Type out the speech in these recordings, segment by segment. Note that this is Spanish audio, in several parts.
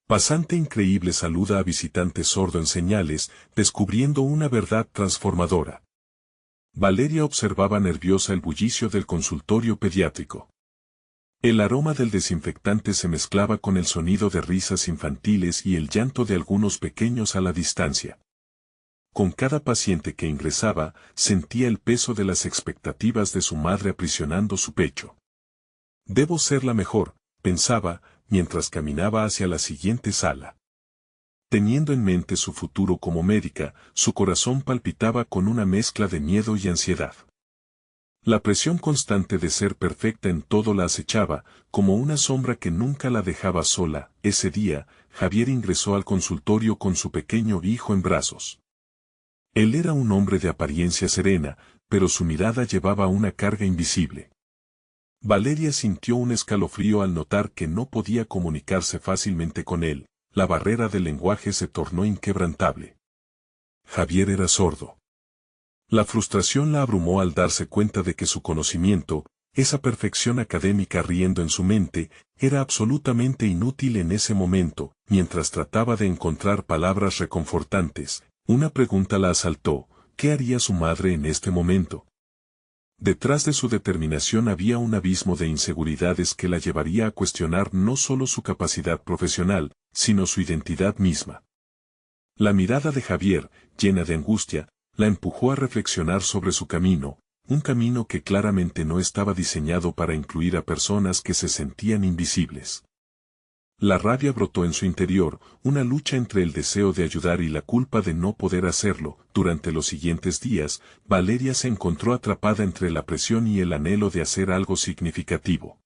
Pasante increíble saluda a visitante sordo en señales, descubriendo una verdad transformadora. Valeria observaba nerviosa el bullicio del consultorio pediátrico. El aroma del desinfectante se mezclaba con el sonido de risas infantiles y el llanto de algunos pequeños a la distancia. Con cada paciente que ingresaba, sentía el peso de las expectativas de su madre aprisionando su pecho. Debo ser la mejor, pensaba, mientras caminaba hacia la siguiente sala. Teniendo en mente su futuro como médica, su corazón palpitaba con una mezcla de miedo y ansiedad. La presión constante de ser perfecta en todo la acechaba, como una sombra que nunca la dejaba sola. Ese día, Javier ingresó al consultorio con su pequeño hijo en brazos. Él era un hombre de apariencia serena, pero su mirada llevaba una carga invisible. Valeria sintió un escalofrío al notar que no podía comunicarse fácilmente con él. La barrera del lenguaje se tornó inquebrantable. Javier era sordo. La frustración la abrumó al darse cuenta de que su conocimiento, esa perfección académica riendo en su mente, era absolutamente inútil en ese momento. Mientras trataba de encontrar palabras reconfortantes, una pregunta la asaltó: ¿qué haría su madre en este momento? Detrás de su determinación había un abismo de inseguridades que la llevaría a cuestionar no solo su capacidad profesional, sino su identidad misma. La mirada de Javier, llena de angustia, la empujó a reflexionar sobre su camino, un camino que claramente no estaba diseñado para incluir a personas que se sentían invisibles. La rabia brotó en su interior, una lucha entre el deseo de ayudar y la culpa de no poder hacerlo. Durante los siguientes días, Valeria se encontró atrapada entre la presión y el anhelo de hacer algo significativo.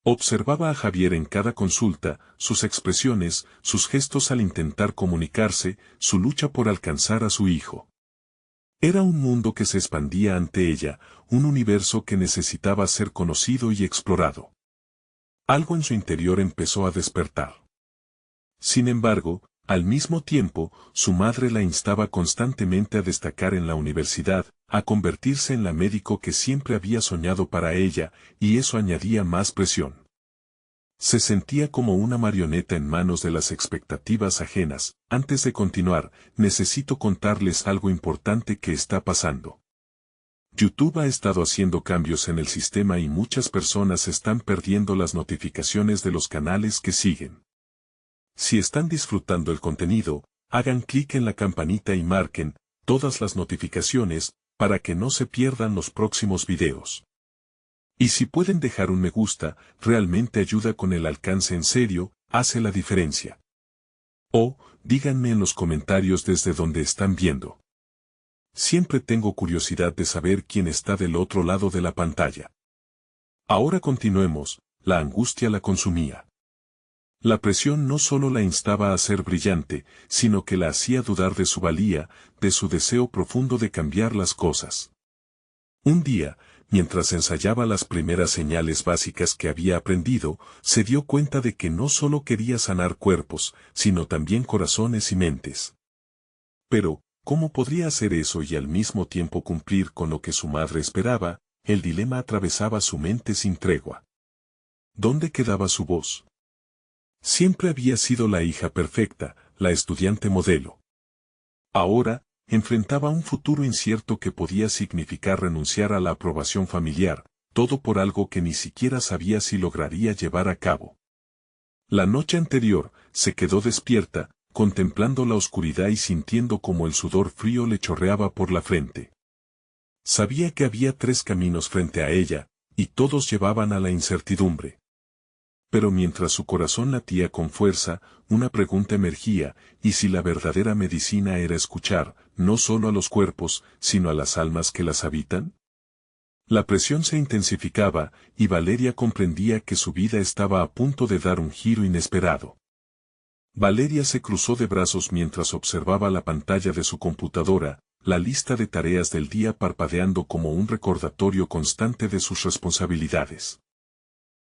Observaba a Javier en cada consulta, sus expresiones, sus gestos al intentar comunicarse, su lucha por alcanzar a su hijo. Era un mundo que se expandía ante ella, un universo que necesitaba ser conocido y explorado. Algo en su interior empezó a despertar. Sin embargo, al mismo tiempo, su madre la instaba constantemente a destacar en la universidad, a convertirse en la médico que siempre había soñado para ella, y eso añadía más presión. Se sentía como una marioneta en manos de las expectativas ajenas. Antes de continuar, necesito contarles algo importante que está pasando. YouTube ha estado haciendo cambios en el sistema y muchas personas están perdiendo las notificaciones de los canales que siguen. Si están disfrutando el contenido, hagan clic en la campanita y marquen todas las notificaciones para que no se pierdan los próximos videos. Y si pueden dejar un me gusta, realmente ayuda con el alcance, en serio, hace la diferencia. O, díganme en los comentarios desde donde están viendo. Siempre tengo curiosidad de saber quién está del otro lado de la pantalla. Ahora continuemos. La angustia la consumía. La presión no solo la instaba a ser brillante, sino que la hacía dudar de su valía, de su deseo profundo de cambiar las cosas. Un día, mientras ensayaba las primeras señales básicas que había aprendido, se dio cuenta de que no solo quería sanar cuerpos, sino también corazones y mentes. Pero, ¿cómo podría hacer eso y al mismo tiempo cumplir con lo que su madre esperaba? El dilema atravesaba su mente sin tregua. ¿Dónde quedaba su voz? Siempre había sido la hija perfecta, la estudiante modelo. Ahora, enfrentaba un futuro incierto que podía significar renunciar a la aprobación familiar, todo por algo que ni siquiera sabía si lograría llevar a cabo. La noche anterior, se quedó despierta, contemplando la oscuridad y sintiendo como el sudor frío le chorreaba por la frente. Sabía que había 3 caminos frente a ella, y todos llevaban a la incertidumbre. Pero mientras su corazón latía con fuerza, una pregunta emergía: ¿y si la verdadera medicina era escuchar, no solo a los cuerpos, sino a las almas que las habitan? La presión se intensificaba, y Valeria comprendía que su vida estaba a punto de dar un giro inesperado. Valeria se cruzó de brazos mientras observaba la pantalla de su computadora, la lista de tareas del día parpadeando como un recordatorio constante de sus responsabilidades.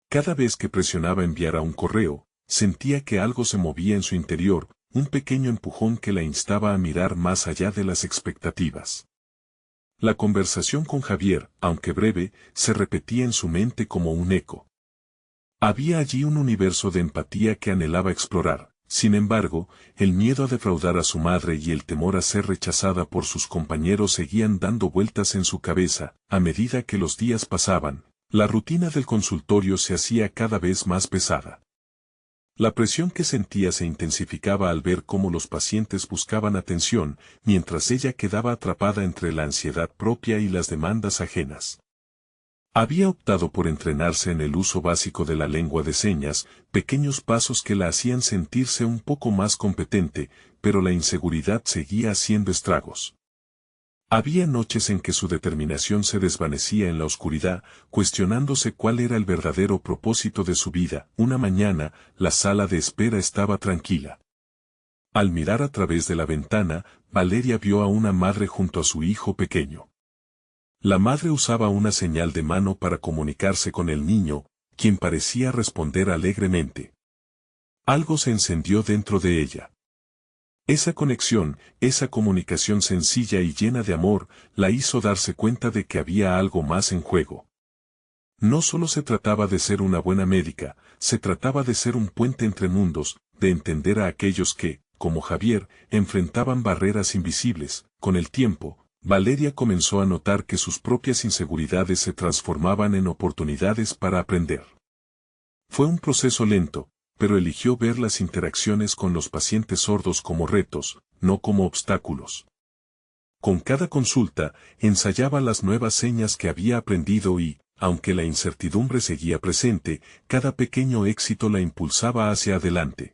Cada vez que presionaba enviar a un correo, sentía que algo se movía en su interior, un pequeño empujón que la instaba a mirar más allá de las expectativas. La conversación con Javier, aunque breve, se repetía en su mente como un eco. Había allí un universo de empatía que anhelaba explorar, Sin embargo, el miedo a defraudar a su madre y el temor a ser rechazada por sus compañeros seguían dando vueltas en su cabeza. A medida que los días pasaban, la rutina del consultorio se hacía cada vez más pesada. La presión que sentía se intensificaba al ver cómo los pacientes buscaban atención, mientras ella quedaba atrapada entre la ansiedad propia y las demandas ajenas. Había optado por entrenarse en el uso básico de la lengua de señas, pequeños pasos que la hacían sentirse un poco más competente, pero la inseguridad seguía haciendo estragos. Había noches en que su determinación se desvanecía en la oscuridad, cuestionándose cuál era el verdadero propósito de su vida. Una mañana, la sala de espera estaba tranquila. Al mirar a través de la ventana, Valeria vio a una madre junto a su hijo pequeño. La madre usaba una señal de mano para comunicarse con el niño, quien parecía responder alegremente. Algo se encendió dentro de ella. Esa conexión, esa comunicación sencilla y llena de amor, la hizo darse cuenta de que había algo más en juego. No solo se trataba de ser una buena médica, se trataba de ser un puente entre mundos, de entender a aquellos que, como Javier, enfrentaban barreras invisibles. Con el tiempo, Valeria comenzó a notar que sus propias inseguridades se transformaban en oportunidades para aprender. Fue un proceso lento, pero eligió ver las interacciones con los pacientes sordos como retos, no como obstáculos. Con cada consulta, ensayaba las nuevas señas que había aprendido y, aunque la incertidumbre seguía presente, cada pequeño éxito la impulsaba hacia adelante.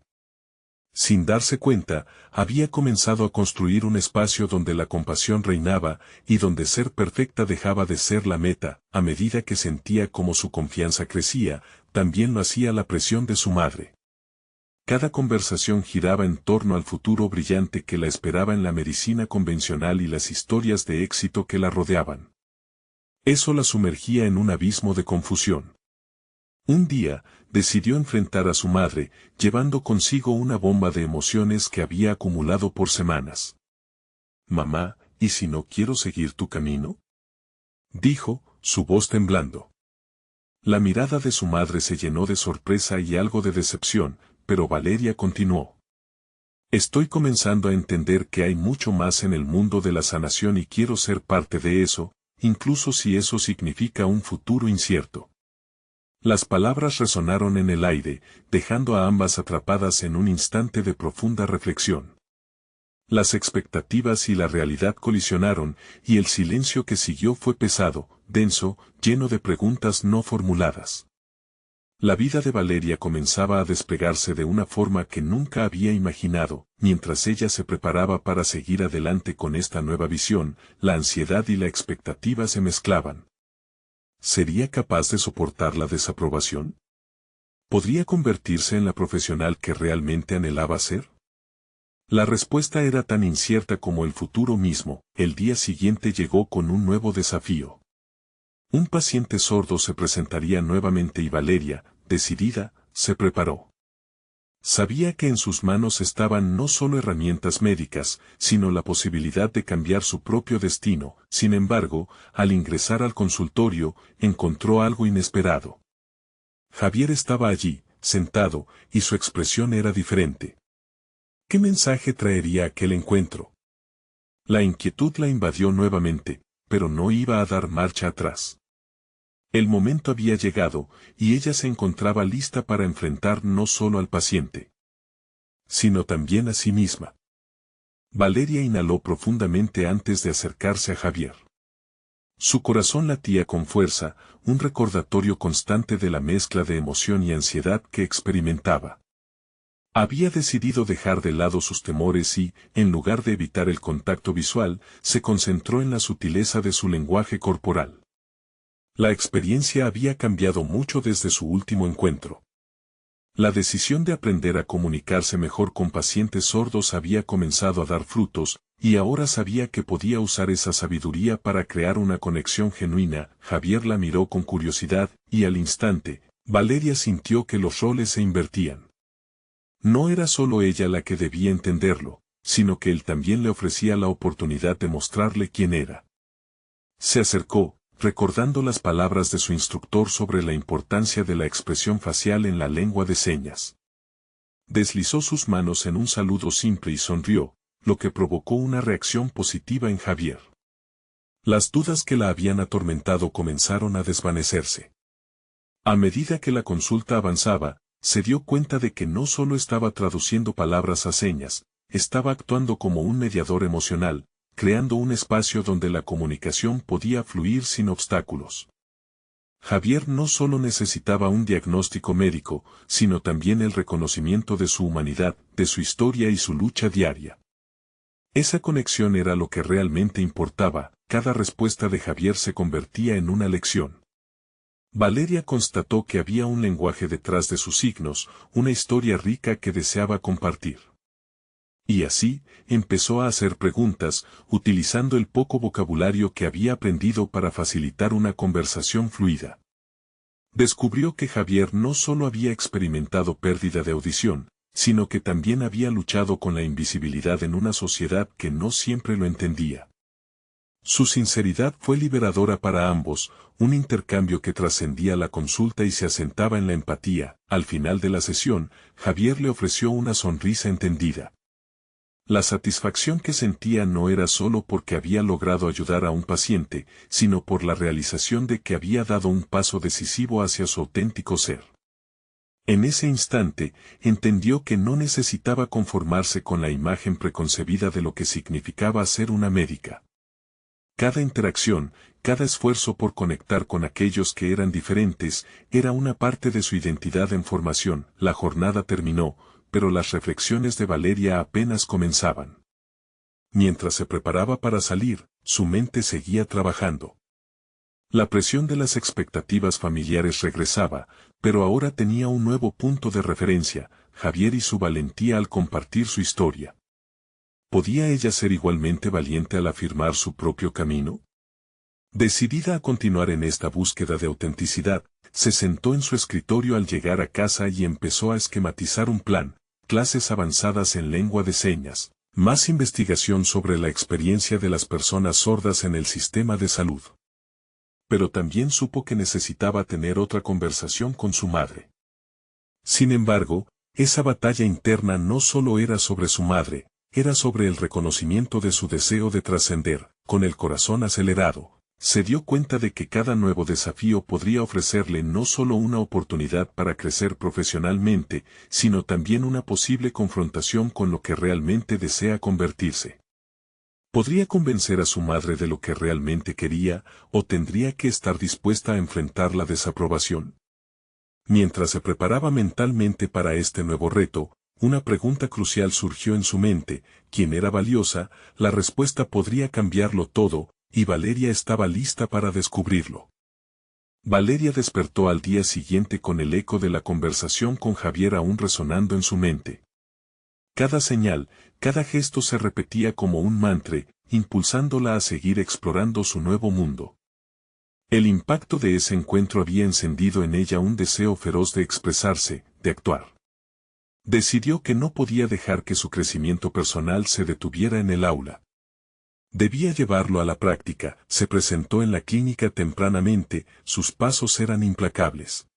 Sin darse cuenta, había comenzado a construir un espacio donde la compasión reinaba y donde ser perfecta dejaba de ser la meta. A medida que sentía cómo su confianza crecía, también lo hacía la presión de su madre. Cada conversación giraba en torno al futuro brillante que la esperaba en la medicina convencional y las historias de éxito que la rodeaban. Eso la sumergía en un abismo de confusión. Un día, decidió enfrentar a su madre, llevando consigo una bomba de emociones que había acumulado por semanas. «Mamá, ¿y si no quiero seguir tu camino?», dijo, su voz temblando. La mirada de su madre se llenó de sorpresa y algo de decepción, pero Valeria continuó. «Estoy comenzando a entender que hay mucho más en el mundo de la sanación y quiero ser parte de eso, incluso si eso significa un futuro incierto». Las palabras resonaron en el aire, dejando a ambas atrapadas en un instante de profunda reflexión. Las expectativas y la realidad colisionaron, y el silencio que siguió fue pesado, denso, lleno de preguntas no formuladas. La vida de Valeria comenzaba a desplegarse de una forma que nunca había imaginado. Mientras ella se preparaba para seguir adelante con esta nueva visión, la ansiedad y la expectativa se mezclaban. ¿Sería capaz de soportar la desaprobación? ¿Podría convertirse en la profesional que realmente anhelaba ser? La respuesta era tan incierta como el futuro mismo. El día siguiente llegó con un nuevo desafío. Un paciente sordo se presentaría nuevamente y Valeria, decidida, se preparó. Sabía que en sus manos estaban no solo herramientas médicas, sino la posibilidad de cambiar su propio destino. Sin embargo, al ingresar al consultorio, encontró algo inesperado. Javier estaba allí, sentado, y su expresión era diferente. ¿Qué mensaje traería aquel encuentro? La inquietud la invadió nuevamente, pero no iba a dar marcha atrás. El momento había llegado, y ella se encontraba lista para enfrentar no solo al paciente, sino también a sí misma. Valeria inhaló profundamente antes de acercarse a Javier. Su corazón latía con fuerza, un recordatorio constante de la mezcla de emoción y ansiedad que experimentaba. Había decidido dejar de lado sus temores y, en lugar de evitar el contacto visual, se concentró en la sutileza de su lenguaje corporal. La experiencia había cambiado mucho desde su último encuentro. La decisión de aprender a comunicarse mejor con pacientes sordos había comenzado a dar frutos, y ahora sabía que podía usar esa sabiduría para crear una conexión genuina. Javier la miró con curiosidad, y al instante, Valeria sintió que los roles se invertían. No era solo ella la que debía entenderlo, sino que él también le ofrecía la oportunidad de mostrarle quién era. Se acercó, recordando las palabras de su instructor sobre la importancia de la expresión facial en la lengua de señas. Deslizó sus manos en un saludo simple y sonrió, lo que provocó una reacción positiva en Javier. Las dudas que la habían atormentado comenzaron a desvanecerse. A medida que la consulta avanzaba, se dio cuenta de que no solo estaba traduciendo palabras a señas, estaba actuando como un mediador emocional, creando un espacio donde la comunicación podía fluir sin obstáculos. Javier no solo necesitaba un diagnóstico médico, sino también el reconocimiento de su humanidad, de su historia y su lucha diaria. Esa conexión era lo que realmente importaba, cada respuesta de Javier se convertía en una lección. Valeria constató que había un lenguaje detrás de sus signos, una historia rica que deseaba compartir. Y así, empezó a hacer preguntas, utilizando el poco vocabulario que había aprendido para facilitar una conversación fluida. Descubrió que Javier no solo había experimentado pérdida de audición, sino que también había luchado con la invisibilidad en una sociedad que no siempre lo entendía. Su sinceridad fue liberadora para ambos, un intercambio que trascendía la consulta y se asentaba en la empatía. Al final de la sesión, Javier le ofreció una sonrisa entendida. La satisfacción que sentía no era solo porque había logrado ayudar a un paciente, sino por la realización de que había dado un paso decisivo hacia su auténtico ser. En ese instante, entendió que no necesitaba conformarse con la imagen preconcebida de lo que significaba ser una médica. Cada interacción, cada esfuerzo por conectar con aquellos que eran diferentes, era una parte de su identidad en formación. La jornada terminó, pero las reflexiones de Valeria apenas comenzaban. Mientras se preparaba para salir, su mente seguía trabajando. La presión de las expectativas familiares regresaba, pero ahora tenía un nuevo punto de referencia, Javier y su valentía al compartir su historia. ¿Podía ella ser igualmente valiente al afirmar su propio camino? Decidida a continuar en esta búsqueda de autenticidad, se sentó en su escritorio al llegar a casa y empezó a esquematizar un plan, clases avanzadas en lengua de señas, más investigación sobre la experiencia de las personas sordas en el sistema de salud. Pero también supo que necesitaba tener otra conversación con su madre. Sin embargo, esa batalla interna no solo era sobre su madre, era sobre el reconocimiento de su deseo de trascender. Con el corazón acelerado, se dio cuenta de que cada nuevo desafío podría ofrecerle no solo una oportunidad para crecer profesionalmente, sino también una posible confrontación con lo que realmente desea convertirse. ¿Podría convencer a su madre de lo que realmente quería, o tendría que estar dispuesta a enfrentar la desaprobación? Mientras se preparaba mentalmente para este nuevo reto, una pregunta crucial surgió en su mente: ¿quién era valiosa? La respuesta podría cambiarlo todo, y Valeria estaba lista para descubrirlo. Valeria despertó al día siguiente con el eco de la conversación con Javier aún resonando en su mente. Cada señal, cada gesto se repetía como un mantra, impulsándola a seguir explorando su nuevo mundo. El impacto de ese encuentro había encendido en ella un deseo feroz de expresarse, de actuar. Decidió que no podía dejar que su crecimiento personal se detuviera en el aula. Debía llevarlo a la práctica. Se presentó en la clínica tempranamente, sus pasos eran implacables.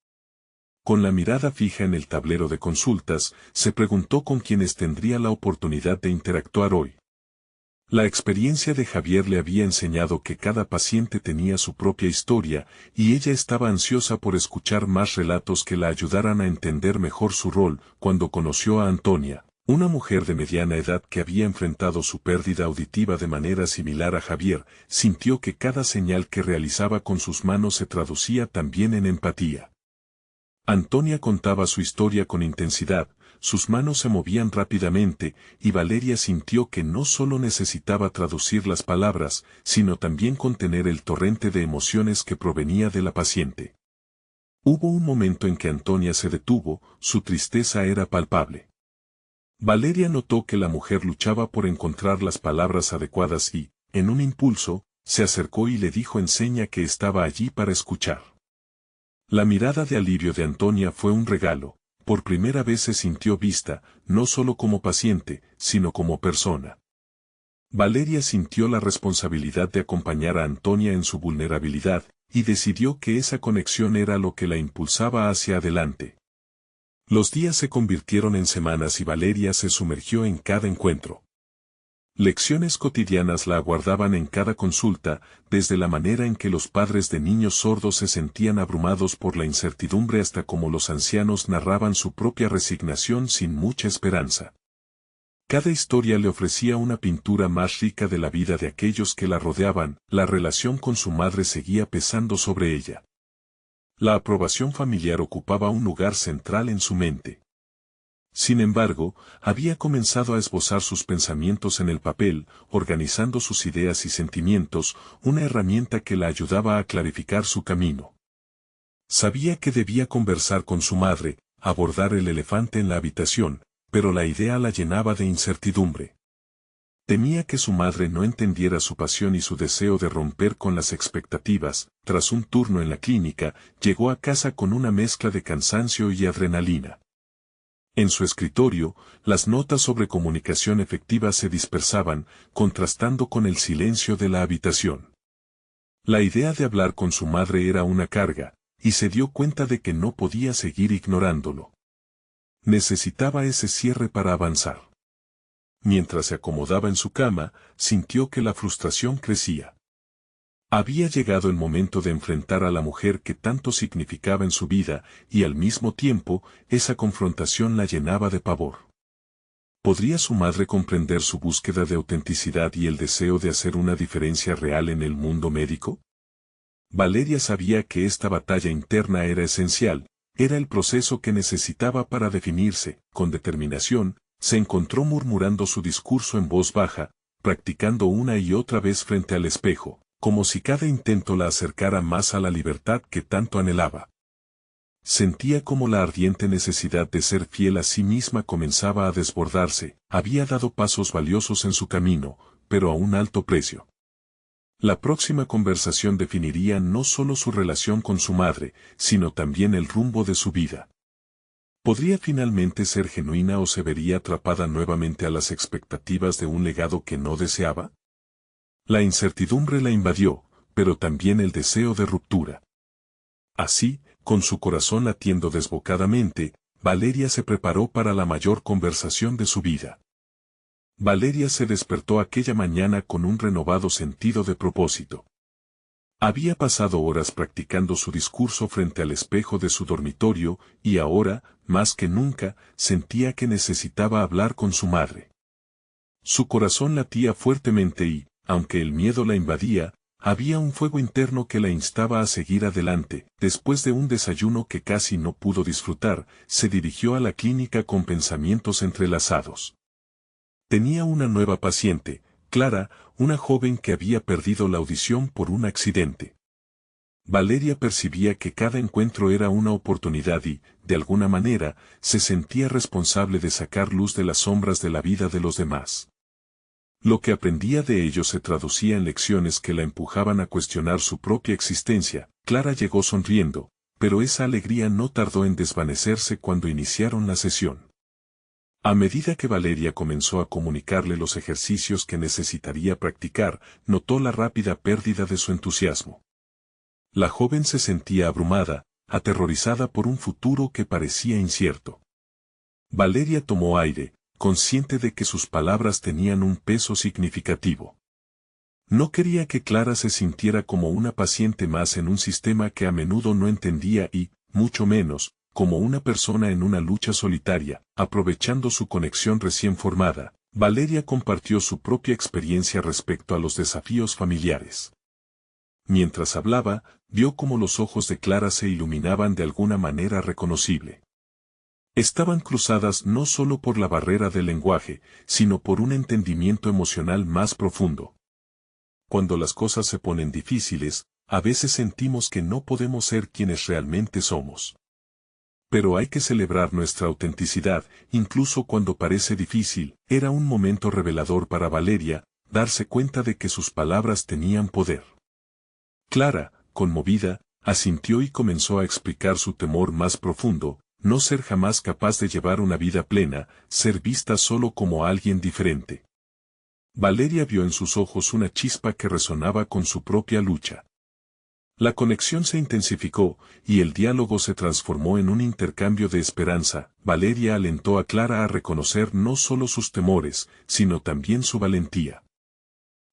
Con la mirada fija en el tablero de consultas, se preguntó con quiénes tendría la oportunidad de interactuar hoy. La experiencia de Javier le había enseñado que cada paciente tenía su propia historia, y ella estaba ansiosa por escuchar más relatos que la ayudaran a entender mejor su rol. Cuando conoció a Antonia, una mujer de mediana edad que había enfrentado su pérdida auditiva de manera similar a Javier, sintió que cada señal que realizaba con sus manos se traducía también en empatía. Antonia contaba su historia con intensidad, sus manos se movían rápidamente, y Valeria sintió que no solo necesitaba traducir las palabras, sino también contener el torrente de emociones que provenía de la paciente. Hubo un momento en que Antonia se detuvo, su tristeza era palpable. Valeria notó que la mujer luchaba por encontrar las palabras adecuadas y, en un impulso, se acercó y le dijo en seña que estaba allí para escuchar. La mirada de alivio de Antonia fue un regalo. Por primera vez se sintió vista, no solo como paciente, sino como persona. Valeria sintió la responsabilidad de acompañar a Antonia en su vulnerabilidad, y decidió que esa conexión era lo que la impulsaba hacia adelante. Los días se convirtieron en semanas y Valeria se sumergió en cada encuentro. Lecciones cotidianas la aguardaban en cada consulta, desde la manera en que los padres de niños sordos se sentían abrumados por la incertidumbre hasta cómo los ancianos narraban su propia resignación sin mucha esperanza. Cada historia le ofrecía una pintura más rica de la vida de aquellos que la rodeaban, la relación con su madre seguía pesando sobre ella. La aprobación familiar ocupaba un lugar central en su mente. Sin embargo, había comenzado a esbozar sus pensamientos en el papel, organizando sus ideas y sentimientos, una herramienta que la ayudaba a clarificar su camino. Sabía que debía conversar con su madre, abordar el elefante en la habitación, pero la idea la llenaba de incertidumbre. Temía que su madre no entendiera su pasión y su deseo de romper con las expectativas. Tras un turno en la clínica, llegó a casa con una mezcla de cansancio y adrenalina. En su escritorio, las notas sobre comunicación efectiva se dispersaban, contrastando con el silencio de la habitación. La idea de hablar con su madre era una carga, y se dio cuenta de que no podía seguir ignorándolo. Necesitaba ese cierre para avanzar. Mientras se acomodaba en su cama, sintió que la frustración crecía. Había llegado el momento de enfrentar a la mujer que tanto significaba en su vida, y al mismo tiempo, esa confrontación la llenaba de pavor. ¿Podría su madre comprender su búsqueda de autenticidad y el deseo de hacer una diferencia real en el mundo médico? Valeria sabía que esta batalla interna era esencial, era el proceso que necesitaba para definirse. Con determinación, se encontró murmurando su discurso en voz baja, practicando una y otra vez frente al espejo, como si cada intento la acercara más a la libertad que tanto anhelaba. Sentía como la ardiente necesidad de ser fiel a sí misma comenzaba a desbordarse, había dado pasos valiosos en su camino, pero a un alto precio. La próxima conversación definiría no solo su relación con su madre, sino también el rumbo de su vida. ¿Podría finalmente ser genuina o se vería atrapada nuevamente a las expectativas de un legado que no deseaba? La incertidumbre la invadió, pero también el deseo de ruptura. Así, con su corazón latiendo desbocadamente, Valeria se preparó para la mayor conversación de su vida. Valeria se despertó aquella mañana con un renovado sentido de propósito. Había pasado horas practicando su discurso frente al espejo de su dormitorio, y ahora, más que nunca, sentía que necesitaba hablar con su madre. Su corazón latía fuertemente y, aunque el miedo la invadía, había un fuego interno que la instaba a seguir adelante. Después de un desayuno que casi no pudo disfrutar, se dirigió a la clínica con pensamientos entrelazados. Tenía una nueva paciente, Clara, una joven que había perdido la audición por un accidente. Valeria percibía que cada encuentro era una oportunidad y, de alguna manera, se sentía responsable de sacar luz de las sombras de la vida de los demás. Lo que aprendía de ellos se traducía en lecciones que la empujaban a cuestionar su propia existencia. Clara llegó sonriendo, pero esa alegría no tardó en desvanecerse cuando iniciaron la sesión. A medida que Valeria comenzó a comunicarle los ejercicios que necesitaría practicar, notó la rápida pérdida de su entusiasmo. La joven se sentía abrumada, aterrorizada por un futuro que parecía incierto. Valeria tomó aire, consciente de que sus palabras tenían un peso significativo. No quería que Clara se sintiera como una paciente más en un sistema que a menudo no entendía y, mucho menos, como una persona en una lucha solitaria. Aprovechando su conexión recién formada, Valeria compartió su propia experiencia respecto a los desafíos familiares. Mientras hablaba, vio cómo los ojos de Clara se iluminaban de alguna manera reconocible. Estaban cruzadas no solo por la barrera del lenguaje, sino por un entendimiento emocional más profundo. Cuando las cosas se ponen difíciles, a veces sentimos que no podemos ser quienes realmente somos. Pero hay que celebrar nuestra autenticidad, incluso cuando parece difícil. Era un momento revelador para Valeria, darse cuenta de que sus palabras tenían poder. Clara, conmovida, asintió y comenzó a explicar su temor más profundo: no ser jamás capaz de llevar una vida plena, ser vista solo como alguien diferente. Valeria vio en sus ojos una chispa que resonaba con su propia lucha. La conexión se intensificó, y el diálogo se transformó en un intercambio de esperanza. Valeria alentó a Clara a reconocer no solo sus temores, sino también su valentía.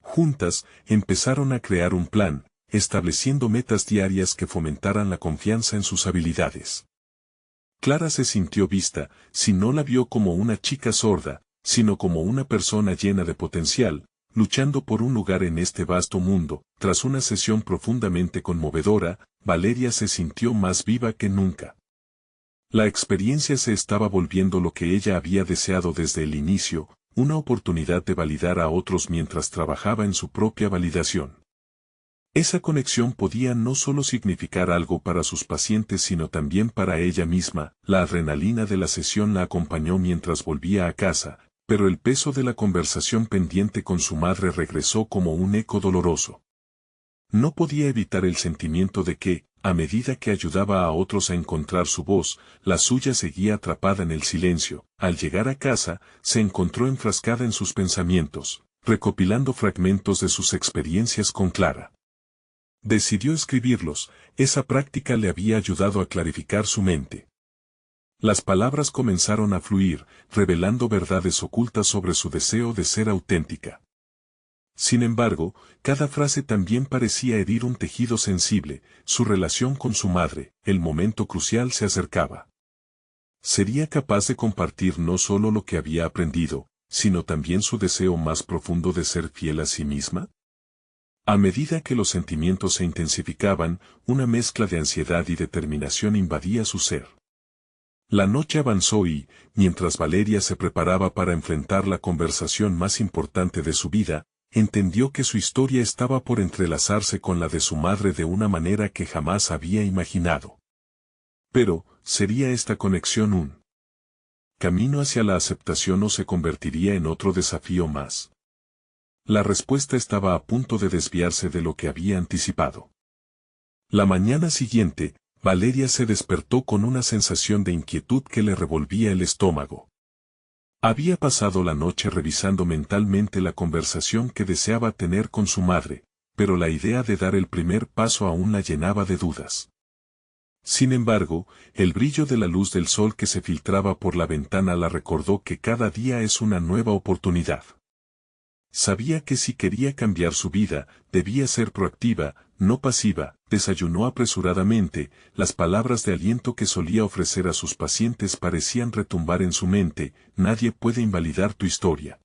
Juntas, empezaron a crear un plan, estableciendo metas diarias que fomentaran la confianza en sus habilidades. Clara se sintió vista, si no la vio como una chica sorda, sino como una persona llena de potencial, luchando por un lugar en este vasto mundo. Tras una sesión profundamente conmovedora, Valeria se sintió más viva que nunca. La experiencia se estaba volviendo lo que ella había deseado desde el inicio, una oportunidad de validar a otros mientras trabajaba en su propia validación. Esa conexión podía no solo significar algo para sus pacientes sino también para ella misma. La adrenalina de la sesión la acompañó mientras volvía a casa, pero el peso de la conversación pendiente con su madre regresó como un eco doloroso. No podía evitar el sentimiento de que, a medida que ayudaba a otros a encontrar su voz, la suya seguía atrapada en el silencio. Al llegar a casa, se encontró enfrascada en sus pensamientos, recopilando fragmentos de sus experiencias con Clara. Decidió escribirlos, esa práctica le había ayudado a clarificar su mente. Las palabras comenzaron a fluir, revelando verdades ocultas sobre su deseo de ser auténtica. Sin embargo, cada frase también parecía herir un tejido sensible, su relación con su madre. El momento crucial se acercaba. ¿Sería capaz de compartir no solo lo que había aprendido, sino también su deseo más profundo de ser fiel a sí misma? A medida que los sentimientos se intensificaban, una mezcla de ansiedad y determinación invadía su ser. La noche avanzó y, mientras Valeria se preparaba para enfrentar la conversación más importante de su vida, entendió que su historia estaba por entrelazarse con la de su madre de una manera que jamás había imaginado. Pero, ¿sería esta conexión un camino hacia la aceptación o se convertiría en otro desafío más? La respuesta estaba a punto de desviarse de lo que había anticipado. La mañana siguiente, Valeria se despertó con una sensación de inquietud que le revolvía el estómago. Había pasado la noche revisando mentalmente la conversación que deseaba tener con su madre, pero la idea de dar el primer paso aún la llenaba de dudas. Sin embargo, el brillo de la luz del sol que se filtraba por la ventana la recordó que cada día es una nueva oportunidad. Sabía que si quería cambiar su vida, debía ser proactiva, no pasiva. Desayunó apresuradamente, las palabras de aliento que solía ofrecer a sus pacientes parecían retumbar en su mente: nadie puede invalidar tu historia.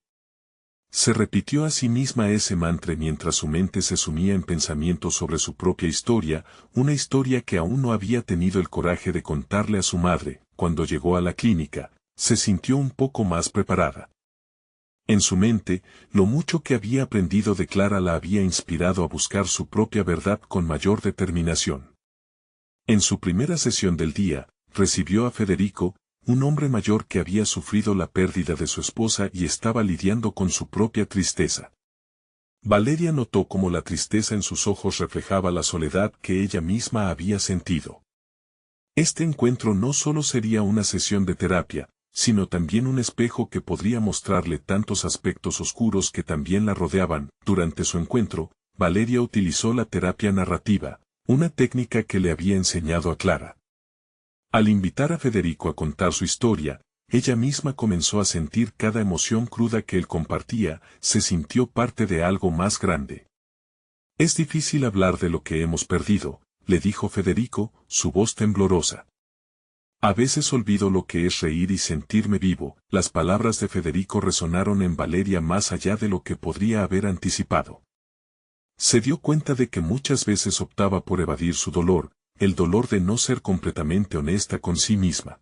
Se repitió a sí misma ese mantra mientras su mente se sumía en pensamientos sobre su propia historia, una historia que aún no había tenido el coraje de contarle a su madre. Cuando llegó a la clínica, se sintió un poco más preparada. En su mente, lo mucho que había aprendido de Clara la había inspirado a buscar su propia verdad con mayor determinación. En su primera sesión del día, recibió a Federico, un hombre mayor que había sufrido la pérdida de su esposa y estaba lidiando con su propia tristeza. Valeria notó cómo la tristeza en sus ojos reflejaba la soledad que ella misma había sentido. Este encuentro no solo sería una sesión de terapia, sino también un espejo que podría mostrarle tantos aspectos oscuros que también la rodeaban. Durante su encuentro, Valeria utilizó la terapia narrativa, una técnica que le había enseñado a Clara. Al invitar a Federico a contar su historia, ella misma comenzó a sentir cada emoción cruda que él compartía, se sintió parte de algo más grande. Es difícil hablar de lo que hemos perdido, le dijo Federico, su voz temblorosa. A veces olvido lo que es reír y sentirme vivo. Las palabras de Federico resonaron en Valeria más allá de lo que podría haber anticipado. Se dio cuenta de que muchas veces optaba por evadir su dolor, el dolor de no ser completamente honesta con sí misma.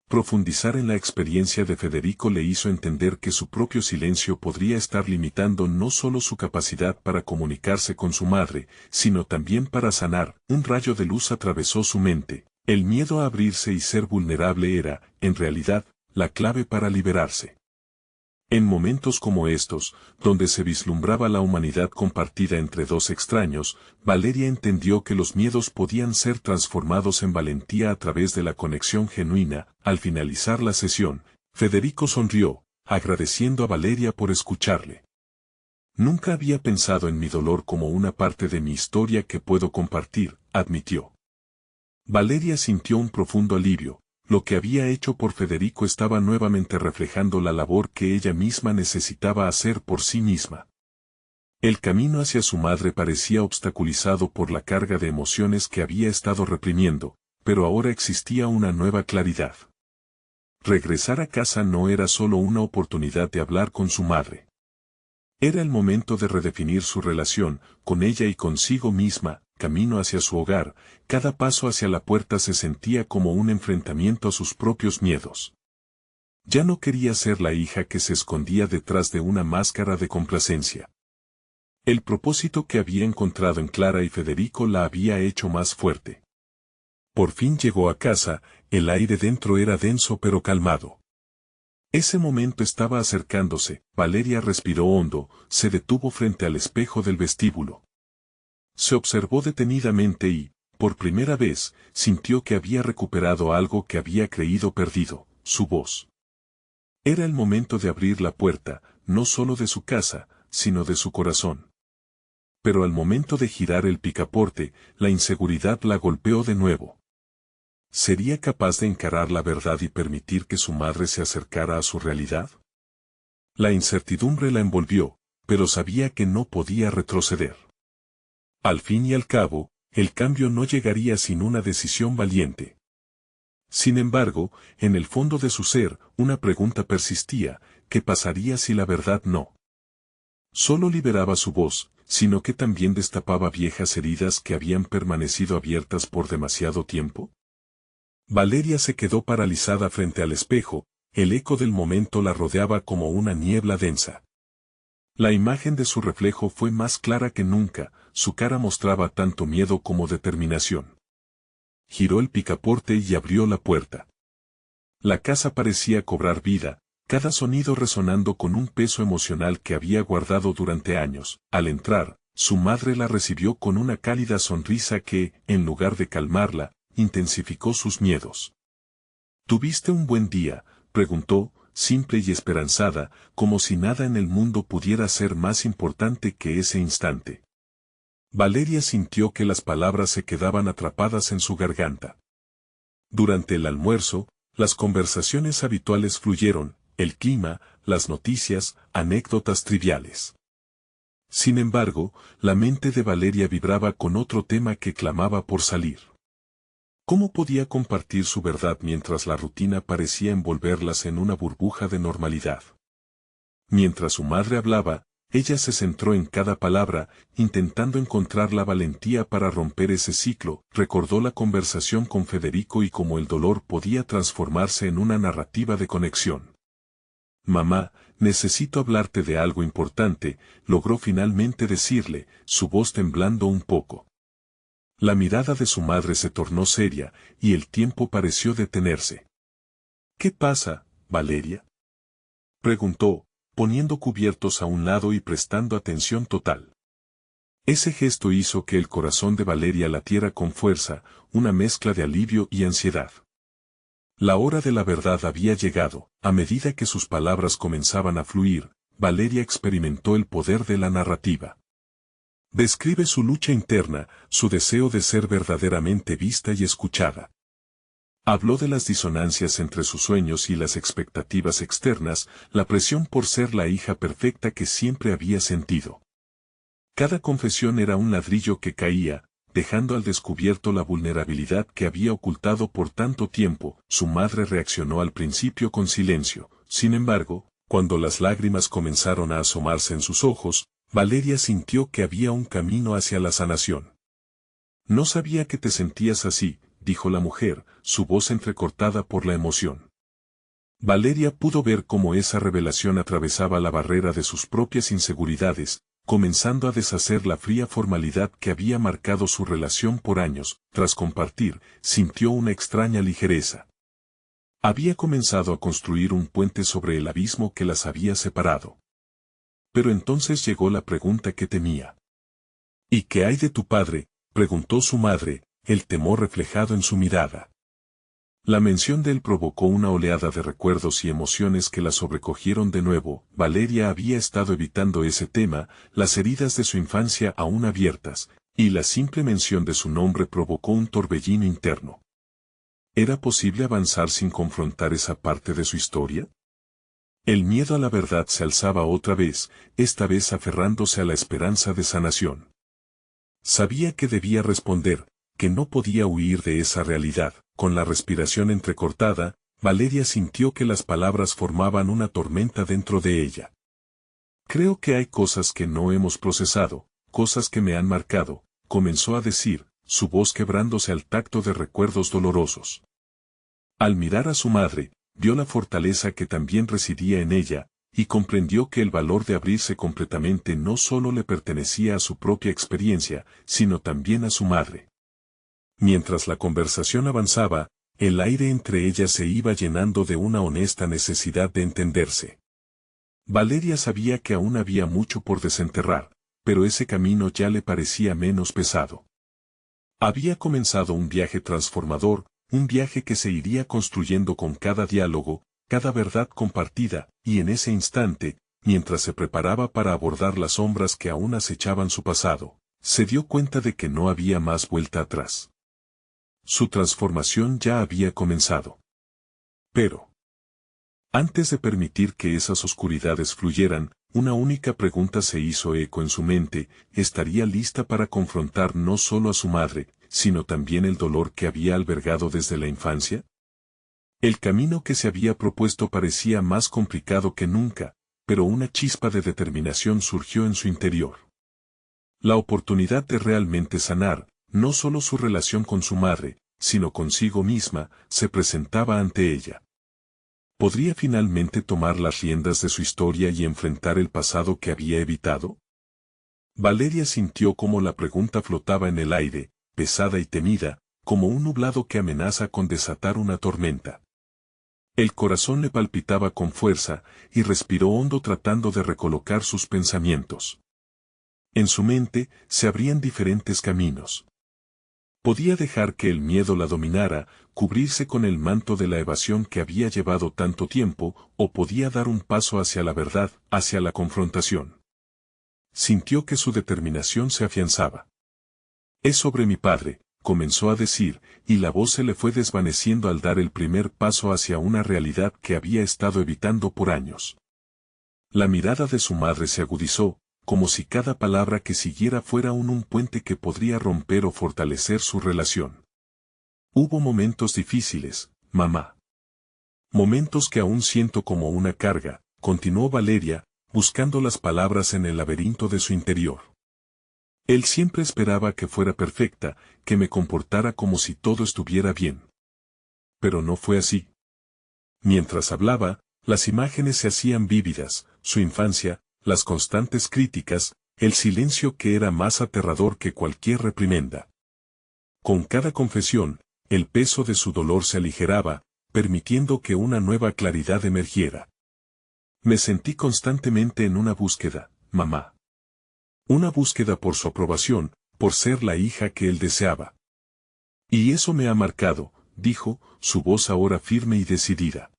Profundizar en la experiencia de Federico le hizo entender que su propio silencio podría estar limitando no solo su capacidad para comunicarse con su madre, sino también para sanar. Un rayo de luz atravesó su mente. El miedo a abrirse y ser vulnerable era, en realidad, la clave para liberarse. En momentos como estos, donde se vislumbraba la humanidad compartida entre dos extraños, Valeria entendió que los miedos podían ser transformados en valentía a través de la conexión genuina. Al finalizar la sesión, Federico sonrió, agradeciendo a Valeria por escucharle. Nunca había pensado en mi dolor como una parte de mi historia que puedo compartir, admitió. Valeria sintió un profundo alivio. Lo que había hecho por Federico estaba nuevamente reflejando la labor que ella misma necesitaba hacer por sí misma. El camino hacia su madre parecía obstaculizado por la carga de emociones que había estado reprimiendo, pero ahora existía una nueva claridad. Regresar a casa no era solo una oportunidad de hablar con su madre. Era el momento de redefinir su relación, con ella y consigo misma, camino hacia su hogar. Cada paso hacia la puerta se sentía como un enfrentamiento a sus propios miedos. Ya no quería ser la hija que se escondía detrás de una máscara de complacencia. El propósito que había encontrado en Clara y Federico la había hecho más fuerte. Por fin llegó a casa, el aire dentro era denso pero calmado. Ese momento estaba acercándose. Valeria respiró hondo, se detuvo frente al espejo del vestíbulo. Se observó detenidamente y, por primera vez, sintió que había recuperado algo que había creído perdido, su voz. Era el momento de abrir la puerta, no solo de su casa, sino de su corazón. Pero al momento de girar el picaporte, la inseguridad la golpeó de nuevo. ¿Sería capaz de encarar la verdad y permitir que su madre se acercara a su realidad? La incertidumbre la envolvió, pero sabía que no podía retroceder. Al fin y al cabo, el cambio no llegaría sin una decisión valiente. Sin embargo, en el fondo de su ser, una pregunta persistía: ¿qué pasaría si la verdad no solo liberaba su voz, sino que también destapaba viejas heridas que habían permanecido abiertas por demasiado tiempo? Valeria se quedó paralizada frente al espejo, el eco del momento la rodeaba como una niebla densa. La imagen de su reflejo fue más clara que nunca, su cara mostraba tanto miedo como determinación. Giró el picaporte y abrió la puerta. La casa parecía cobrar vida, cada sonido resonando con un peso emocional que había guardado durante años. Al entrar, su madre la recibió con una cálida sonrisa que, en lugar de calmarla, intensificó sus miedos. ¿Tuviste un buen día?, preguntó, simple y esperanzada, como si nada en el mundo pudiera ser más importante que ese instante. Valeria sintió que las palabras se quedaban atrapadas en su garganta. Durante el almuerzo, las conversaciones habituales fluyeron, el clima, las noticias, anécdotas triviales. Sin embargo, la mente de Valeria vibraba con otro tema que clamaba por salir. ¿Cómo podía compartir su verdad mientras la rutina parecía envolverlas en una burbuja de normalidad? Mientras su madre hablaba, ella se centró en cada palabra, intentando encontrar la valentía para romper ese ciclo. Recordó la conversación con Federico y cómo el dolor podía transformarse en una narrativa de conexión. «Mamá, necesito hablarte de algo importante», logró finalmente decirle, su voz temblando un poco. La mirada de su madre se tornó seria, y el tiempo pareció detenerse. «¿Qué pasa, Valeria?», preguntó, poniendo cubiertos a un lado y prestando atención total. Ese gesto hizo que el corazón de Valeria latiera con fuerza, una mezcla de alivio y ansiedad. La hora de la verdad había llegado. A medida que sus palabras comenzaban a fluir, Valeria experimentó el poder de la narrativa. Describe su lucha interna, su deseo de ser verdaderamente vista y escuchada. Habló de las disonancias entre sus sueños y las expectativas externas, la presión por ser la hija perfecta que siempre había sentido. Cada confesión era un ladrillo que caía, dejando al descubierto la vulnerabilidad que había ocultado por tanto tiempo. Su madre reaccionó al principio con silencio. Sin embargo, cuando las lágrimas comenzaron a asomarse en sus ojos, Valeria sintió que había un camino hacia la sanación. «No sabía que te sentías así», dijo la mujer, su voz entrecortada por la emoción. Valeria pudo ver cómo esa revelación atravesaba la barrera de sus propias inseguridades, comenzando a deshacer la fría formalidad que había marcado su relación por años. Tras compartir, sintió una extraña ligereza. Había comenzado a construir un puente sobre el abismo que las había separado. Pero entonces llegó la pregunta que temía. «¿Y qué hay de tu padre?», preguntó su madre, el temor reflejado en su mirada. La mención de él provocó una oleada de recuerdos y emociones que la sobrecogieron de nuevo. Valeria había estado evitando ese tema, las heridas de su infancia aún abiertas, y la simple mención de su nombre provocó un torbellino interno. ¿Era posible avanzar sin confrontar esa parte de su historia? El miedo a la verdad se alzaba otra vez, esta vez aferrándose a la esperanza de sanación. Sabía que debía responder, que no podía huir de esa realidad. Con la respiración entrecortada, Valeria sintió que las palabras formaban una tormenta dentro de ella. Creo que hay cosas que no hemos procesado, cosas que me han marcado, comenzó a decir, su voz quebrándose al tacto de recuerdos dolorosos. Al mirar a su madre, vio la fortaleza que también residía en ella, y comprendió que el valor de abrirse completamente no solo le pertenecía a su propia experiencia, sino también a su madre. Mientras la conversación avanzaba, el aire entre ellas se iba llenando de una honesta necesidad de entenderse. Valeria sabía que aún había mucho por desenterrar, pero ese camino ya le parecía menos pesado. Había comenzado un viaje transformador, un viaje que se iría construyendo con cada diálogo, cada verdad compartida, y en ese instante, mientras se preparaba para abordar las sombras que aún acechaban su pasado, se dio cuenta de que no había más vuelta atrás. Su transformación ya había comenzado. Pero, antes de permitir que esas oscuridades fluyeran, una única pregunta se hizo eco en su mente: ¿estaría lista para confrontar no solo a su madre, sino también el dolor que había albergado desde la infancia? El camino que se había propuesto parecía más complicado que nunca, pero una chispa de determinación surgió en su interior. La oportunidad de realmente sanar, no solo su relación con su madre, sino consigo misma, se presentaba ante ella. ¿Podría finalmente tomar las riendas de su historia y enfrentar el pasado que había evitado? Valeria sintió cómo la pregunta flotaba en el aire, pesada y temida, como un nublado que amenaza con desatar una tormenta. El corazón le palpitaba con fuerza, y respiró hondo tratando de recolocar sus pensamientos. En su mente se abrían diferentes caminos. Podía dejar que el miedo la dominara, cubrirse con el manto de la evasión que había llevado tanto tiempo, o podía dar un paso hacia la verdad, hacia la confrontación. Sintió que su determinación se afianzaba. «Es sobre mi padre», comenzó a decir, y la voz se le fue desvaneciendo al dar el primer paso hacia una realidad que había estado evitando por años. La mirada de su madre se agudizó, como si cada palabra que siguiera fuera un puente que podría romper o fortalecer su relación. «Hubo momentos difíciles, mamá. Momentos que aún siento como una carga», continuó Valeria, buscando las palabras en el laberinto de su interior. «Él siempre esperaba que fuera perfecta, que me comportara como si todo estuviera bien. Pero no fue así». Mientras hablaba, las imágenes se hacían vívidas: su infancia, las constantes críticas, el silencio que era más aterrador que cualquier reprimenda. Con cada confesión, el peso de su dolor se aligeraba, permitiendo que una nueva claridad emergiera. «Me sentí constantemente en una búsqueda, mamá. Una búsqueda por su aprobación, por ser la hija que él deseaba. Y eso me ha marcado», dijo, su voz ahora firme y decidida.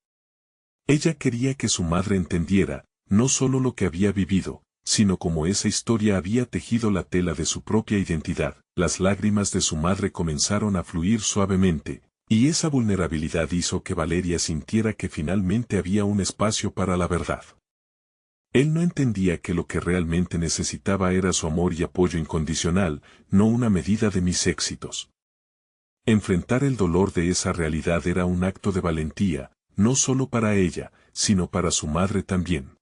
Ella quería que su madre entendiera, no solo lo que había vivido, sino cómo esa historia había tejido la tela de su propia identidad. Las lágrimas de su madre comenzaron a fluir suavemente, y esa vulnerabilidad hizo que Valeria sintiera que finalmente había un espacio para la verdad. Él no entendía que lo que realmente necesitaba era su amor y apoyo incondicional, no una medida de mis éxitos. Enfrentar el dolor de esa realidad era un acto de valentía, no solo para ella, sino para su madre también.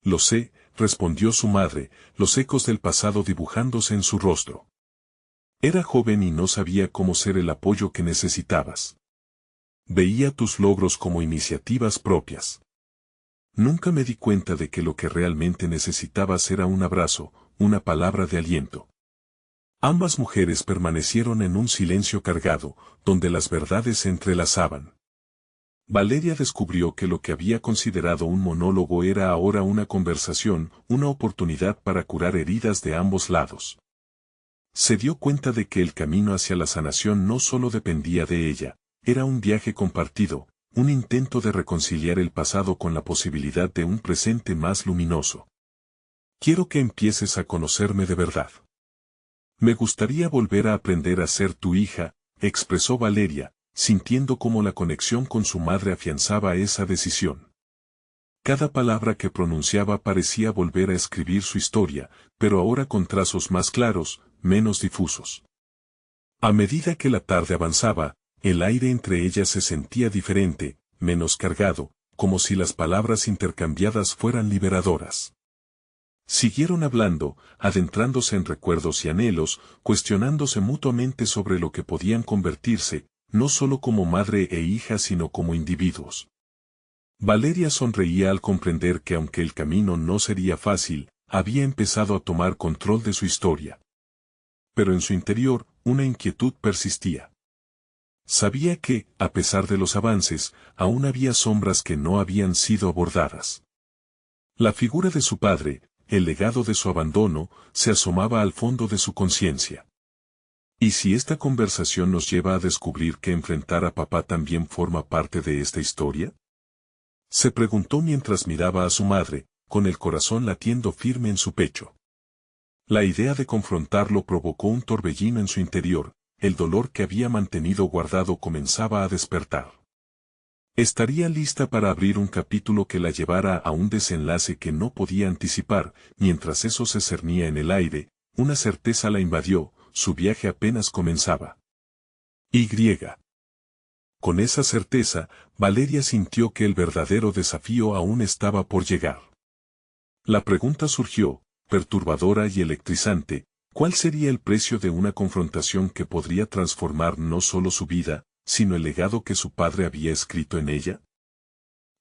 «Lo sé», respondió su madre, los ecos del pasado dibujándose en su rostro. «Era joven y no sabía cómo ser el apoyo que necesitabas. Veía tus logros como iniciativas propias. Nunca me di cuenta de que lo que realmente necesitabas era un abrazo, una palabra de aliento». Ambas mujeres permanecieron en un silencio cargado, donde las verdades se entrelazaban. Valeria descubrió que lo que había considerado un monólogo era ahora una conversación, una oportunidad para curar heridas de ambos lados. Se dio cuenta de que el camino hacia la sanación no solo dependía de ella, era un viaje compartido, un intento de reconciliar el pasado con la posibilidad de un presente más luminoso. Quiero que empieces a conocerme de verdad. Me gustaría volver a aprender a ser tu hija, expresó Valeria, sintiendo cómo la conexión con su madre afianzaba esa decisión. Cada palabra que pronunciaba parecía volver a escribir su historia, pero ahora con trazos más claros, menos difusos. A medida que la tarde avanzaba, el aire entre ellas se sentía diferente, menos cargado, como si las palabras intercambiadas fueran liberadoras. Siguieron hablando, adentrándose en recuerdos y anhelos, cuestionándose mutuamente sobre lo que podían convertirse, no solo como madre e hija sino como individuos. Valeria sonreía al comprender que aunque el camino no sería fácil, había empezado a tomar control de su historia. Pero en su interior, una inquietud persistía. Sabía que, a pesar de los avances, aún había sombras que no habían sido abordadas. La figura de su padre, el legado de su abandono, se asomaba al fondo de su conciencia. ¿Y si esta conversación nos lleva a descubrir que enfrentar a papá también forma parte de esta historia? Se preguntó mientras miraba a su madre, con el corazón latiendo firme en su pecho. La idea de confrontarlo provocó un torbellino en su interior, el dolor que había mantenido guardado comenzaba a despertar. Estaría lista para abrir un capítulo que la llevara a un desenlace que no podía anticipar, mientras eso se cernía en el aire, una certeza la invadió, su viaje apenas comenzaba. Con esa certeza, Valeria sintió que el verdadero desafío aún estaba por llegar. La pregunta surgió, perturbadora y electrizante, ¿cuál sería el precio de una confrontación que podría transformar no solo su vida, sino el legado que su padre había escrito en ella?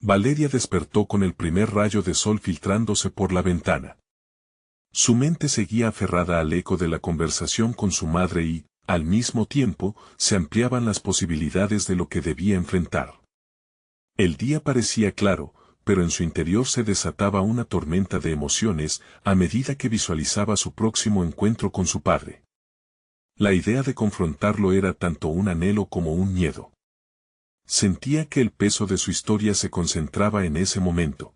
Valeria despertó con el primer rayo de sol filtrándose por la ventana. Su mente seguía aferrada al eco de la conversación con su madre y, al mismo tiempo, se ampliaban las posibilidades de lo que debía enfrentar. El día parecía claro, pero en su interior se desataba una tormenta de emociones a medida que visualizaba su próximo encuentro con su padre. La idea de confrontarlo era tanto un anhelo como un miedo. Sentía que el peso de su historia se concentraba en ese momento.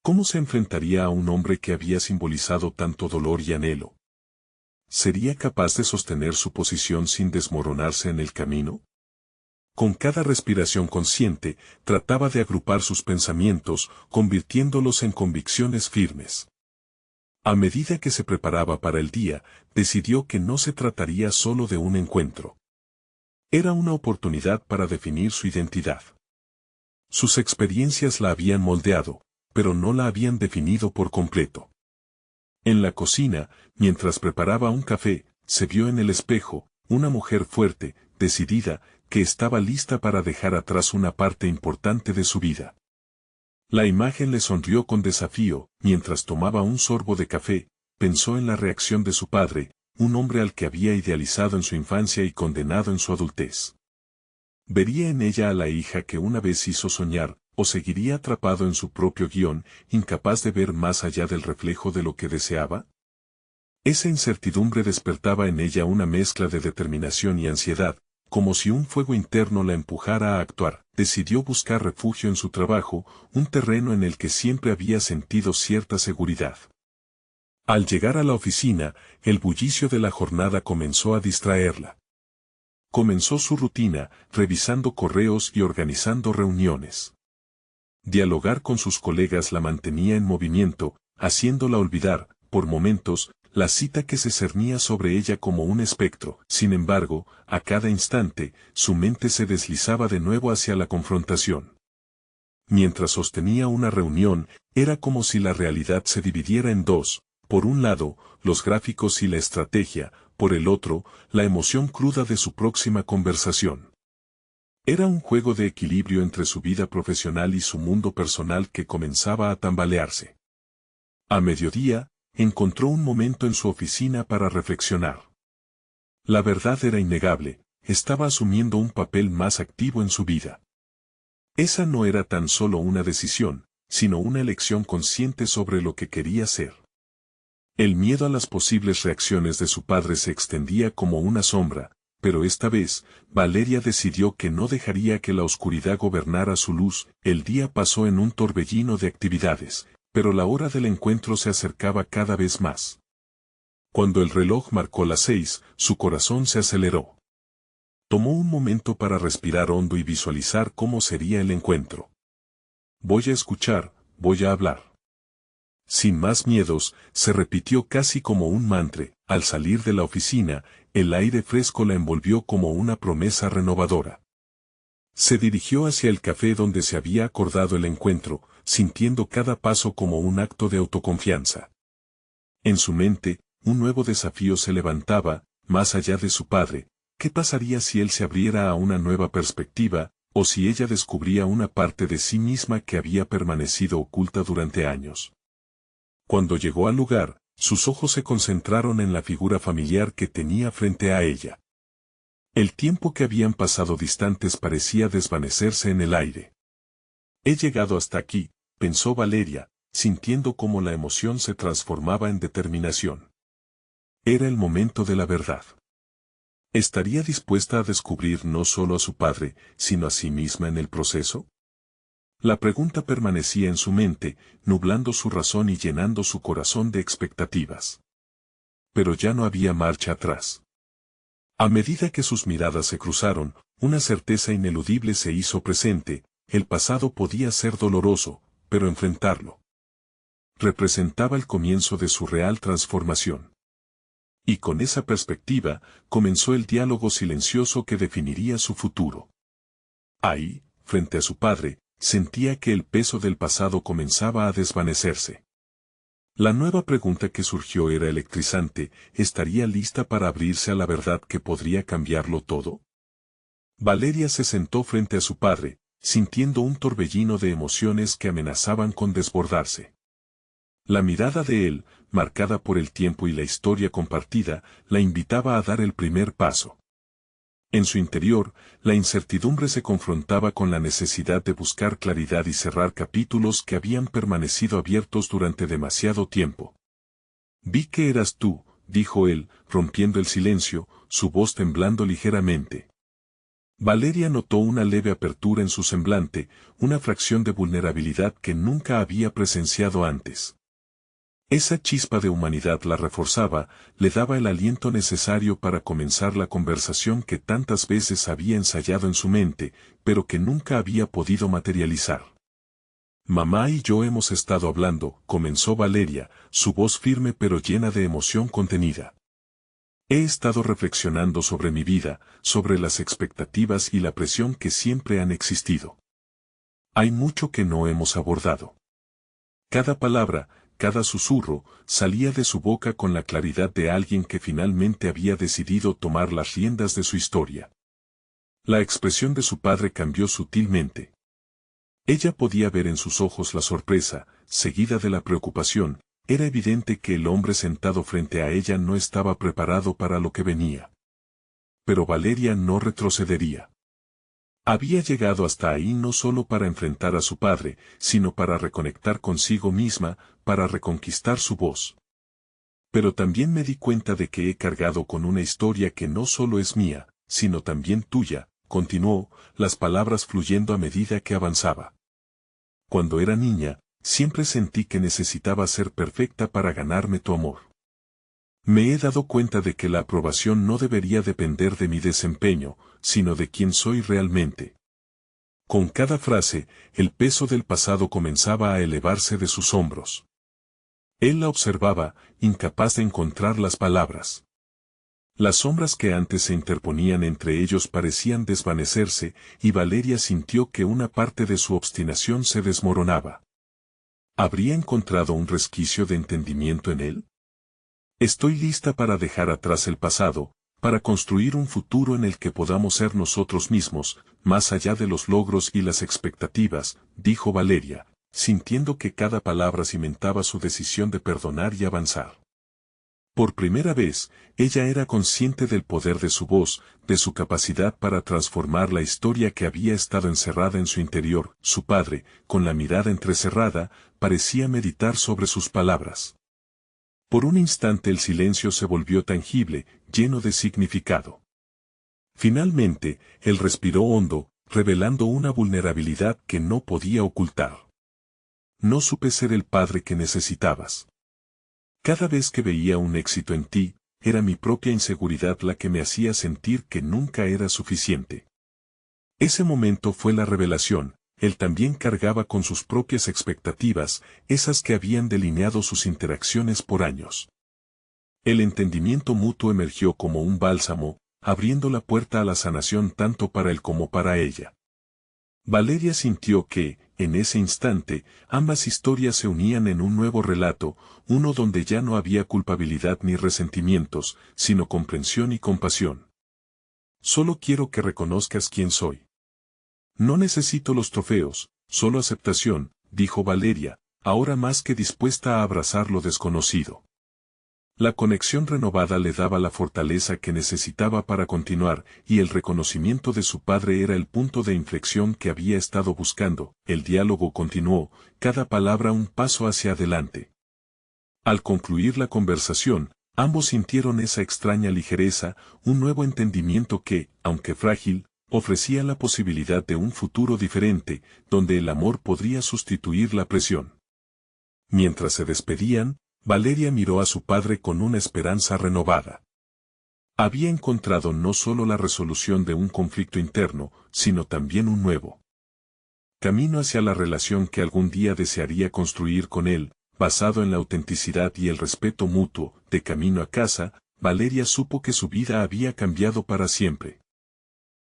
¿Cómo se enfrentaría a un hombre que había simbolizado tanto dolor y anhelo? ¿Sería capaz de sostener su posición sin desmoronarse en el camino? Con cada respiración consciente, trataba de agrupar sus pensamientos, convirtiéndolos en convicciones firmes. A medida que se preparaba para el día, decidió que no se trataría solo de un encuentro. Era una oportunidad para definir su identidad. Sus experiencias la habían moldeado, pero no la habían definido por completo. En la cocina, mientras preparaba un café, se vio en el espejo, una mujer fuerte, decidida, que estaba lista para dejar atrás una parte importante de su vida. La imagen le sonrió con desafío, mientras tomaba un sorbo de café, pensó en la reacción de su padre, un hombre al que había idealizado en su infancia y condenado en su adultez. ¿Vería en ella a la hija que una vez hizo soñar, o seguiría atrapado en su propio guión, incapaz de ver más allá del reflejo de lo que deseaba? Esa incertidumbre despertaba en ella una mezcla de determinación y ansiedad, como si un fuego interno la empujara a actuar. Decidió buscar refugio en su trabajo, un terreno en el que siempre había sentido cierta seguridad. Al llegar a la oficina, el bullicio de la jornada comenzó a distraerla. Comenzó su rutina, revisando correos y organizando reuniones. Dialogar con sus colegas la mantenía en movimiento, haciéndola olvidar, por momentos, la cita que se cernía sobre ella como un espectro. Sin embargo, a cada instante, su mente se deslizaba de nuevo hacia la confrontación. Mientras sostenía una reunión, era como si la realidad se dividiera en dos, por un lado, los gráficos y la estrategia, por el otro, la emoción cruda de su próxima conversación. Era un juego de equilibrio entre su vida profesional y su mundo personal que comenzaba a tambalearse. A mediodía, encontró un momento en su oficina para reflexionar. La verdad era innegable, estaba asumiendo un papel más activo en su vida. Esa no era tan solo una decisión, sino una elección consciente sobre lo que quería ser. El miedo a las posibles reacciones de su padre se extendía como una sombra, pero esta vez, Valeria decidió que no dejaría que la oscuridad gobernara su luz. El día pasó en un torbellino de actividades, pero la hora del encuentro se acercaba cada vez más. Cuando el reloj marcó las 6, su corazón se aceleró. Tomó un momento para respirar hondo y visualizar cómo sería el encuentro. Voy a escuchar, voy a hablar. Sin más miedos, se repitió casi como un mantra. Al salir de la oficina, el aire fresco la envolvió como una promesa renovadora. Se dirigió hacia el café donde se había acordado el encuentro, sintiendo cada paso como un acto de autoconfianza. En su mente, un nuevo desafío se levantaba, más allá de su padre. ¿Qué pasaría si él se abriera a una nueva perspectiva, o si ella descubría una parte de sí misma que había permanecido oculta durante años? Cuando llegó al lugar, sus ojos se concentraron en la figura familiar que tenía frente a ella. El tiempo que habían pasado distantes parecía desvanecerse en el aire. He llegado hasta aquí, pensó Valeria, sintiendo cómo la emoción se transformaba en determinación. Era el momento de la verdad. ¿Estaría dispuesta a descubrir no solo a su padre, sino a sí misma en el proceso? La pregunta permanecía en su mente, nublando su razón y llenando su corazón de expectativas. Pero ya no había marcha atrás. A medida que sus miradas se cruzaron, una certeza ineludible se hizo presente. El pasado podía ser doloroso, pero enfrentarlo representaba el comienzo de su real transformación. Y con esa perspectiva, comenzó el diálogo silencioso que definiría su futuro. Ahí, frente a su padre, sentía que el peso del pasado comenzaba a desvanecerse. La nueva pregunta que surgió era electrizante. ¿Estaría lista para abrirse a la verdad que podría cambiarlo todo? Valeria se sentó frente a su padre, sintiendo un torbellino de emociones que amenazaban con desbordarse. La mirada de él, marcada por el tiempo y la historia compartida, la invitaba a dar el primer paso. En su interior, la incertidumbre se confrontaba con la necesidad de buscar claridad y cerrar capítulos que habían permanecido abiertos durante demasiado tiempo. Vi que eras tú, dijo él, rompiendo el silencio, su voz temblando ligeramente. Valeria notó una leve apertura en su semblante, una fracción de vulnerabilidad que nunca había presenciado antes. Esa chispa de humanidad la reforzaba, le daba el aliento necesario para comenzar la conversación que tantas veces había ensayado en su mente, pero que nunca había podido materializar. Mamá y yo hemos estado hablando, comenzó Valeria, su voz firme pero llena de emoción contenida. He estado reflexionando sobre mi vida, sobre las expectativas y la presión que siempre han existido. Hay mucho que no hemos abordado. Cada palabra, cada susurro, salía de su boca con la claridad de alguien que finalmente había decidido tomar las riendas de su historia. La expresión de su padre cambió sutilmente. Ella podía ver en sus ojos la sorpresa, seguida de la preocupación. Era evidente que el hombre sentado frente a ella no estaba preparado para lo que venía. Pero Valeria no retrocedería. Había llegado hasta ahí no solo para enfrentar a su padre, sino para reconectar consigo misma, para reconquistar su voz. Pero también me di cuenta de que he cargado con una historia que no solo es mía, sino también tuya, continuó, las palabras fluyendo a medida que avanzaba. Cuando era niña, siempre sentí que necesitaba ser perfecta para ganarme tu amor. Me he dado cuenta de que la aprobación no debería depender de mi desempeño, sino de quién soy realmente. Con cada frase, el peso del pasado comenzaba a elevarse de sus hombros. Él la observaba, incapaz de encontrar las palabras. Las sombras que antes se interponían entre ellos parecían desvanecerse, y Valeria sintió que una parte de su obstinación se desmoronaba. ¿Habría encontrado un resquicio de entendimiento en él? Estoy lista para dejar atrás el pasado, para construir un futuro en el que podamos ser nosotros mismos, más allá de los logros y las expectativas, dijo Valeria, sintiendo que cada palabra cimentaba su decisión de perdonar y avanzar. Por primera vez, ella era consciente del poder de su voz, de su capacidad para transformar la historia que había estado encerrada en su interior. Su padre, con la mirada entrecerrada, parecía meditar sobre sus palabras. Por un instante el silencio se volvió tangible, lleno de significado. Finalmente, él respiró hondo, revelando una vulnerabilidad que no podía ocultar. No supe ser el padre que necesitabas. Cada vez que veía un éxito en ti, era mi propia inseguridad la que me hacía sentir que nunca era suficiente. Ese momento fue la revelación. Él también cargaba con sus propias expectativas, esas que habían delineado sus interacciones por años. El entendimiento mutuo emergió como un bálsamo, abriendo la puerta a la sanación tanto para él como para ella. Valeria sintió que, en ese instante, ambas historias se unían en un nuevo relato, uno donde ya no había culpabilidad ni resentimientos, sino comprensión y compasión. Solo quiero que reconozcas quién soy. No necesito los trofeos, solo aceptación, dijo Valeria, ahora más que dispuesta a abrazar lo desconocido. La conexión renovada le daba la fortaleza que necesitaba para continuar, y el reconocimiento de su padre era el punto de inflexión que había estado buscando. El diálogo continuó, cada palabra un paso hacia adelante. Al concluir la conversación, ambos sintieron esa extraña ligereza, un nuevo entendimiento que, aunque frágil, ofrecía la posibilidad de un futuro diferente, donde el amor podría sustituir la presión. Mientras se despedían, Valeria miró a su padre con una esperanza renovada. Había encontrado no solo la resolución de un conflicto interno, sino también un nuevo camino hacia la relación que algún día desearía construir con él, basado en la autenticidad y el respeto mutuo. De camino a casa, Valeria supo que su vida había cambiado para siempre.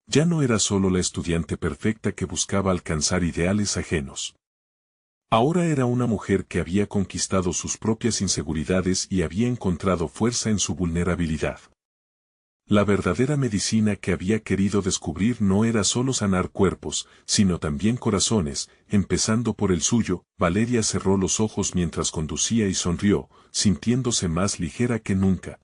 Ya no era solo la estudiante perfecta que buscaba alcanzar ideales ajenos. Ahora era una mujer que había conquistado sus propias inseguridades y había encontrado fuerza en su vulnerabilidad. La verdadera medicina que había querido descubrir no era solo sanar cuerpos, sino también corazones, empezando por el suyo. Valeria cerró los ojos mientras conducía y sonrió, sintiéndose más ligera que nunca.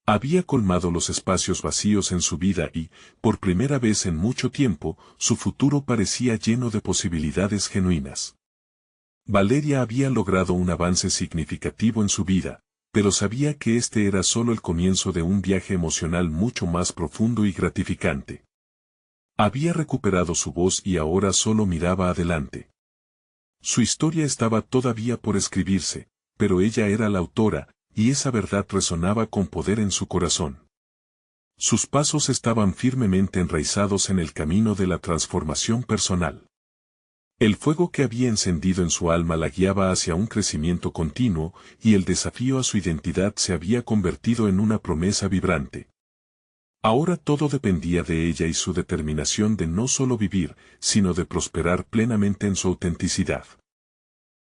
Había colmado los espacios vacíos en su vida y, por primera vez en mucho tiempo, su futuro parecía lleno de posibilidades genuinas. Valeria había logrado un avance significativo en su vida, pero sabía que este era solo el comienzo de un viaje emocional mucho más profundo y gratificante. Había recuperado su voz y ahora solo miraba adelante. Su historia estaba todavía por escribirse, pero ella era la autora, y esa verdad resonaba con poder en su corazón. Sus pasos estaban firmemente enraizados en el camino de la transformación personal. El fuego que había encendido en su alma la guiaba hacia un crecimiento continuo, y el desafío a su identidad se había convertido en una promesa vibrante. Ahora todo dependía de ella y su determinación de no solo vivir, sino de prosperar plenamente en su autenticidad.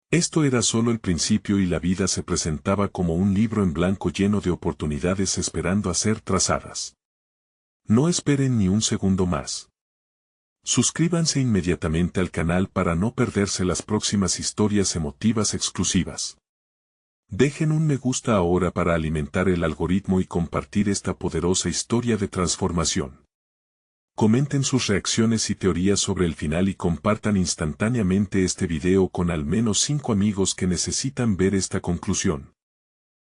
Esto era solo el principio y la vida se presentaba como un libro en blanco lleno de oportunidades esperando a ser trazadas. No esperen ni un segundo más. Suscríbanse inmediatamente al canal para no perderse las próximas historias emotivas exclusivas. Dejen un me gusta ahora para alimentar el algoritmo y compartir esta poderosa historia de transformación. Comenten sus reacciones y teorías sobre el final y compartan instantáneamente este video con al menos 5 amigos que necesitan ver esta conclusión.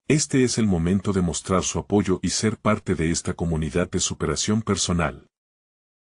Este es el momento de mostrar su apoyo y ser parte de esta comunidad de superación personal.